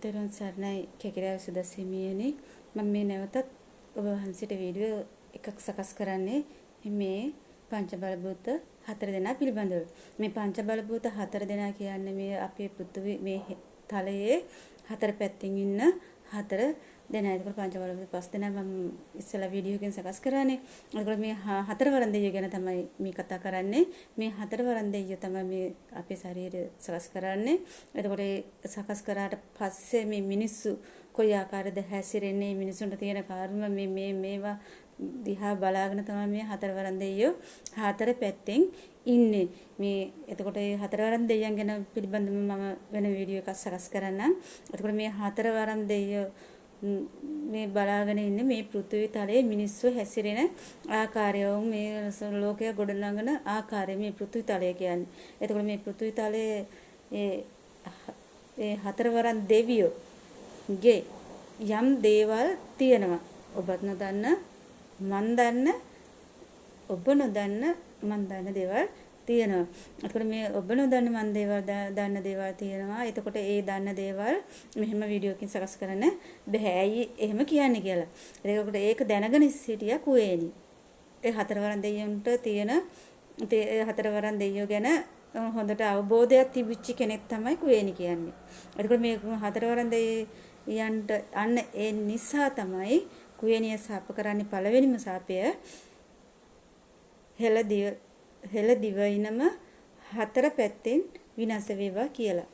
තෙරුවන් සරණයි කෙකිරාව සුදස්හිමියනි මම මේ නැවතත් ඔබ වහන්සේට වීඩියෝ එකක් සකස් කරන්නේ මේ පංචබල භූත හතර දෙනා පිළිබඳව. මේ පංචබල භූත හතර දෙනා කියන්නේ මේ අපේ පෘථිවි මේ තලයේ හතර පැත්තකින් ඉන්න හතර දෙනා. ඒක පංචබල භූත පස් දෙනා මම ඉස්සෙල්ලා වීඩියෝ එකෙන් සකස් කරානේ. ඒක මේ හතරවරන් දෙවියෝ ගැන තමයි මේ කතා කරන්නේ. මේ හතරවරන් දෙවියෝ තමයි මේ අපේ ශරීරය සකස් කරන්නේ. එතකොට සකස් කරාට පස්සේ මේ මිනිස්සු කොයි ආකාරයද හැසිරෙන්නේ, මිනිසුන්ට තියෙන කර්ම මේවා දිහා බලාගෙන තමයි මේ හතරවරන් දෙවියෝ හතර පැත්තෙන් ඉන්නේ. මේ එතකොට මේ හතරවරන් දෙවියන් ගැන පිළිබඳව මම වෙන වීඩියෝ එකක් සකස් කරන්නම්. එතකොට මේ හතරවරන් දෙවියෝ මේ බලාගෙන ඉන්නේ මේ පෘථිවි තලයේ මිනිස්සු හැසිරෙන ආකාරය, මේ ලෝකය ගොඩනගන ආකාරය මේ පෘථිවි තලය කියන්නේ. එතකොට මේ පෘථිවි තලයේ ඒ හතරවරන් දෙවියෝගේ යම් දේවල් තියෙනවා. ඔබත් නොදන්න, මන් දන්න, ඔබ නොදන්න, මන් දන්න දේවල් තියෙනවා. එතකොට මේ ඔබ නොදන්න මන් දන්න දේවල් තියෙනවා. එතකොට ඒ දන්න දේවල් මෙහෙම වීඩියෝ එකකින් සකස් කරන්න බෑ. ඇයි එහෙම කියන්නේ කියලා. එතකොට ඒක දැනගෙන සිටියා කුවේණි. ඒ හතරවරන් දෙවියන්ට තියෙන හතරවරන් දෙවියෝ ගැන හොඳට අවබෝධයක් තිබිච්ච කෙනෙක් තමයි කුවේණි කියන්නේ. එතකොට මේ හතරවරන් දෙවියන්ට අන්න ඒ නිසා තමයි කුවේණිය සාප කරන්නේ. පළවෙනිම සාපය හෙළ දිවයිනම හතර පැත්තෙන් විනාශ වේවා කියලා.